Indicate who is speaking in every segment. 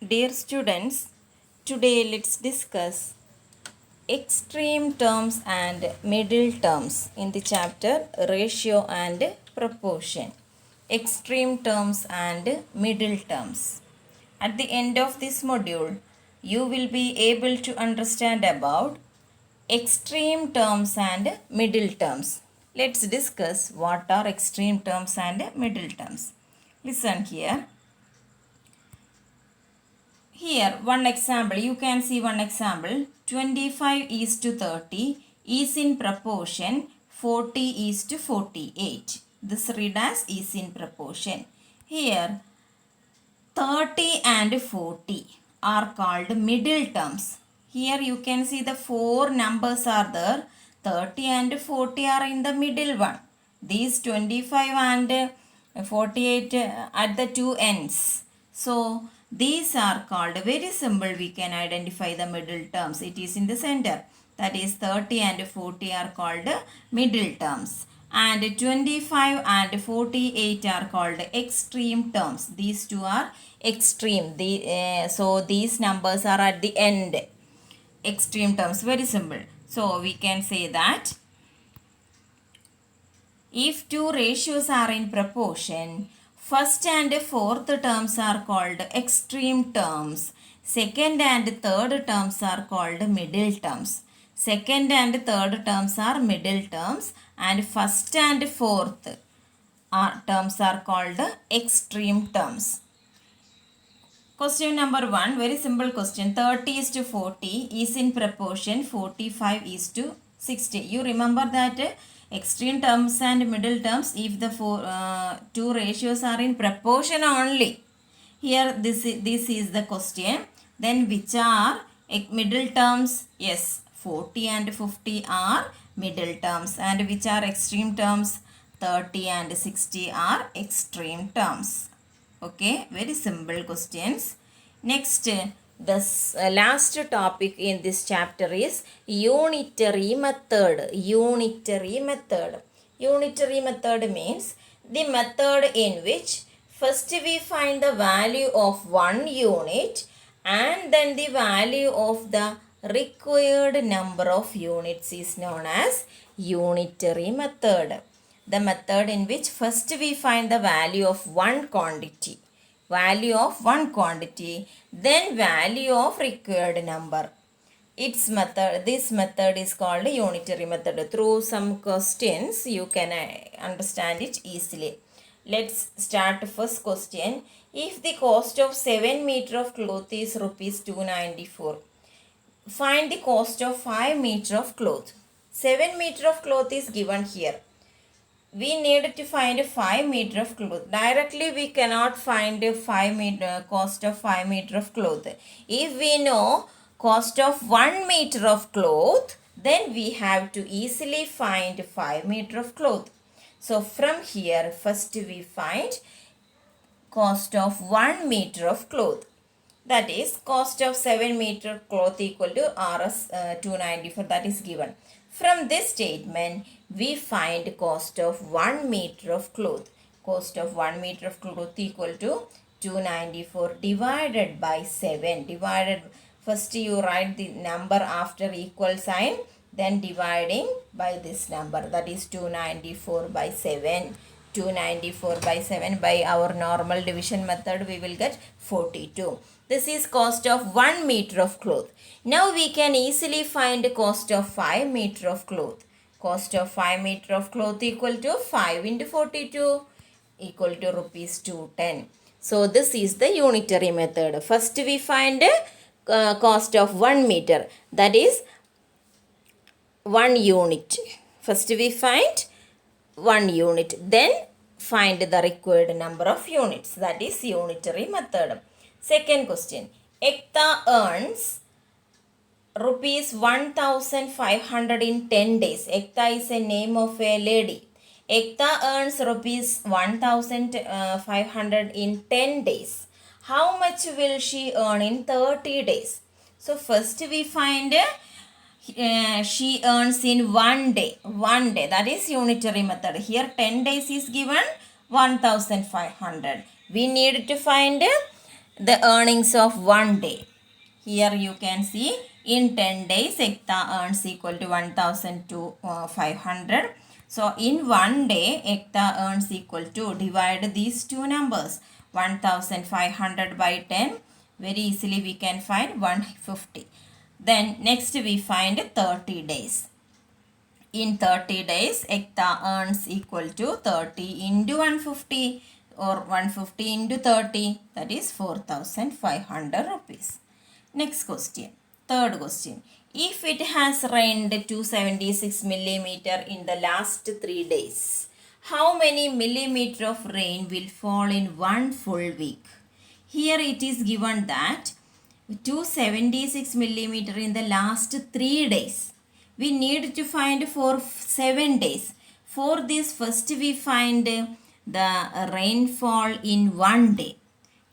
Speaker 1: Dear students, today let's discuss extreme terms and middle terms in the chapter ratio and proportion. Extreme terms and middle terms. At the end of this module, you will be able to understand about extreme terms and middle terms. Let's discuss what are extreme terms and middle terms. Listen here. Here, one example, you can see one example, 25 is to 30 is in proportion 40 is to 48. This read as is in proportion. Here, 30 and 40 are called middle terms. Here you can see the four numbers are there. 30 and 40 are in the middle one. These 25 and 48 at the two ends. So these are called, very simple, we can identify the middle terms. It is in the center. That is 30 and 40 are called middle terms. And 25 and 48 are called extreme terms. These two are extreme. So these numbers are at the end. Extreme terms, very simple. So we can say that if two ratios are in proportion, first and fourth terms are called extreme terms. Second and third terms are called middle terms. Second and third terms are middle terms, and first and fourth terms are called extreme terms. Question number 1, very simple question. 30 is to 40 is in proportion 45 is to 60. You remember that extreme terms and middle terms, if the two ratios are in proportion only. Here this is the question. Then which are middle terms? Yes, 40 and 50 are middle terms. And which are extreme terms? 30 and 60 are extreme terms. Okay, very simple questions. Next, the last topic in this chapter is unitary method. Unitary method. Unitary method means the method in which first we find the value of one unit and then the value of the required number of units is known as unitary method. The method in which first we find the value of one quantity, then value of required number. This method is called unitary method. Through some questions you can understand it easily. Let's start first question. If the cost of 7 meter of cloth is rupees 294, find the cost of 5 meter of cloth. 7 meter of cloth is given here. We need to find 5 meter of cloth. Directly we cannot find 5 meter cost of 5 meter of cloth. If we know cost of 1 meter of cloth, then we have to easily find 5 meter of cloth. So from here first we find cost of 1 meter of cloth. That is cost of 7 meter cloth equal to Rs 294, that is given. From this statement, we find cost of 1 meter of cloth. Cost of 1 meter of cloth equal to 294 divided by 7. First you write the number after equal sign, then dividing by this number, that is 294 by 7. 294 by 7, by our normal division method we will get 42. This is cost of 1 meter of cloth. Now we can easily find cost of 5 meter of cloth. Cost of 5 meter of cloth equal to 5 into 42 equal to rupees 210. So this is the unitary method. First we find cost of 1 meter, that is 1 unit. First we find 1 unit, then find the required number of units, that is unitary method. Second question, Ekta earns rupees 1500 in 10 days. Ekta is a name of a lady. Ekta earns rupees 1500 in 10 days. How much will she earn in 30 days? So first we find she earns in 1 day. 1 day, that is unitary method. Here 10 days is given, 1500. We need to find the earnings of one day. Here you can see in 10 days Ekta earns equal to 1000 to 500. So in one day Ekta earns equal to, divide these two numbers, 1500 by 10. Very easily we can find 150. Then next we find 30 days. In 30 days, Ekta earns equal to 30 into 150 or 150 into 30, that is 4500 rupees. Next question, third question. If it has rained 276 millimeter in the last 3 days, how many millimeter of rain will fall in one full week? Here it is given that 276 millimeter in the last 3 days. We need to find for 7 days. For this, first we find the rainfall in one day.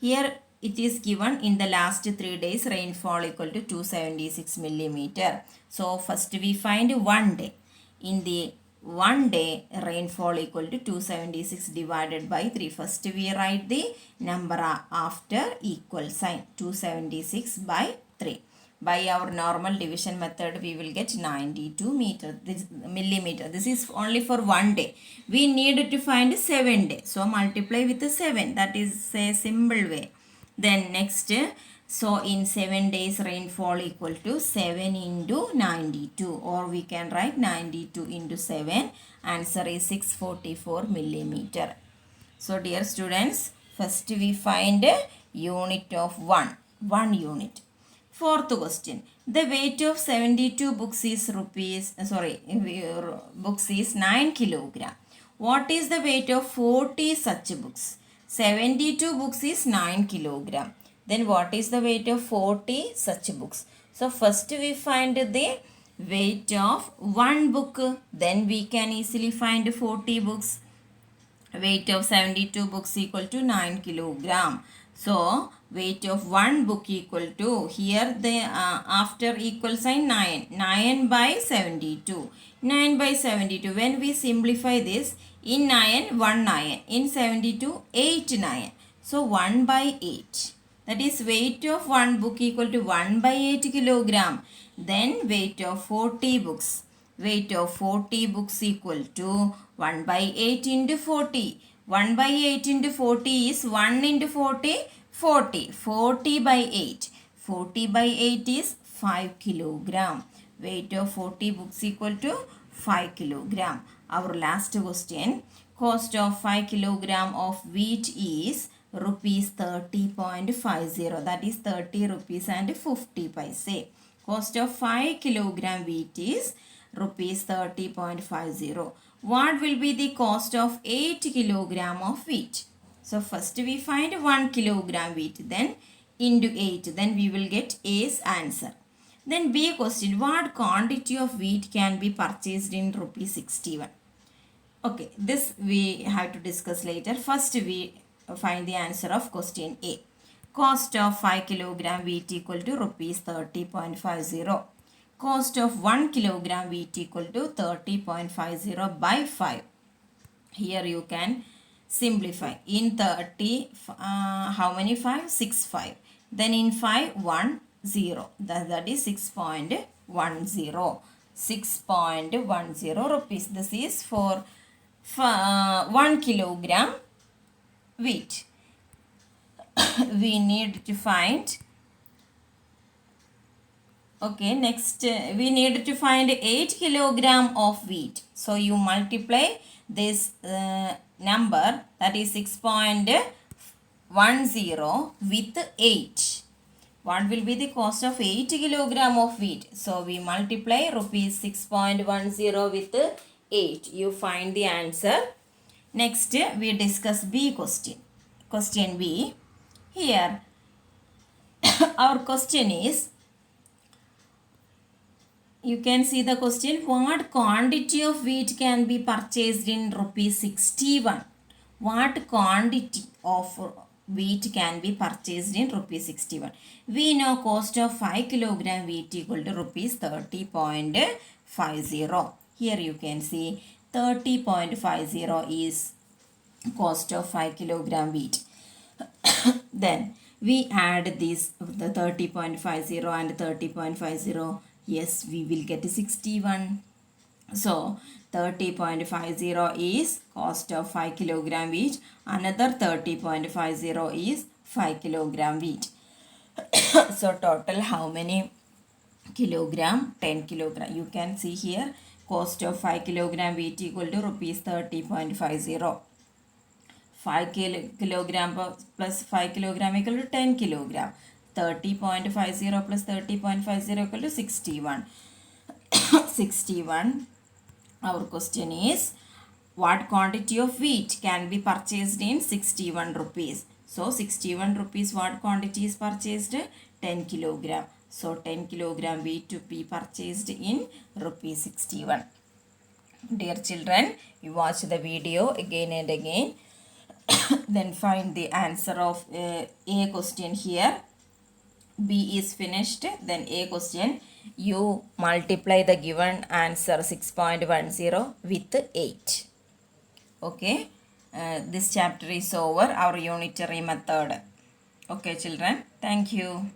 Speaker 1: Here it is given in the last 3 days rainfall equal to 276 millimeter. So first we find one day. In the one day rainfall equal to 276 divided by 3. First we write the number after equal sign, 276 by 3. By our normal division method we will get 92 millimeter. This is only for one day. We need to find 7 days. So multiply with 7. That is a simple way. Then next, so in 7 days rainfall equal to 7 into 92, or we can write 92 into 7. Answer is 644 millimeter. So dear students, first we find a unit of 1 unit. Fourth question. The weight of 72 books is books is 9 kilogram. What is the weight of 40 such books? 72 books is 9 kilogram. Then what is the weight of 40 such books? So first we find the weight of one book. Then we can easily find 40 books. Weight of 72 books equal to 9 kilogram. So weight of one book equal to, here the after equal sign 9 by 72. 9 by 72. When we simplify this, in 9 1 9, in 72 8 9. So 1 by 8. That is weight of one book equal to 1 by 8 kilogram. Then weight of 40 books. Weight of 40 books equal to 1 by 8 into 40. 1 by 8 into 40 is 1 into 40, 40. 40 by 8. 40 by 8 is 5 kilogram. Weight of 40 books equal to 5 kilogram. Our last question. Cost of 5 kilogram of wheat is rupees 30.50. That is 30 rupees and 50 paise. Cost of 5 kilogram wheat is rupees 30.50. What will be the cost of 8 kilogram of wheat? So first we find 1 kilogram wheat, then into 8, then we will get A's answer. Then B question, what quantity of wheat can be purchased in rupees 61? Okay, this we have to discuss later. First we find the answer of question A. Cost of 5 kilogram wheat equal to rupees 30.50. Cost of 1 kilogram wheat equal to 30.50 by 5. Here you can simplify. In 30, how many 5? 6 5. Then in 5, 1 0. That is 6.10. 6.10 rupees. This is for 1 kilogram wheat. We need to find, okay, next we need to find 8 kilogram of wheat. So you multiply this number, that is 6.10 with 8. What will be the cost of 8 kilogram of wheat? So we multiply rupees 6.10 with 8. You find the answer. Next we discuss B question. Question B. Here our question is, you can see the question, what quantity of wheat can be purchased in rupees 61? What quantity of wheat can be purchased in rupees 61? We know cost of 5 kilogram wheat equal to rupees 30.50. Here you can see 30.50 is cost of 5 kilogram wheat. Then We add this, the 30.50 and 30.50. Yes, we will get 61. So 30.50 is cost of 5 kilogram wheat. Another 30.50 is 5 kilogram wheat. So total how many kilogram? 10 kilogram. You can see here cost of 5 kilogram wheat equal to rupees 30.50. 5 kilogram plus 5 kilogram equal to 10 kilogram. 30.50 plus 30.50 equal to 61. 61. Our question is, what quantity of wheat can be purchased in 61 rupees? So 61 rupees, what quantity is purchased? 10 kilogram. So 10 kilogram wheat to be purchased in rupees 61. Dear children, you watch the video again and again. Then find the answer of A question here. B is finished. Then A question, you multiply the given answer 6.10 with 8. Okay, this chapter is over, our unitary method. Okay children, thank you.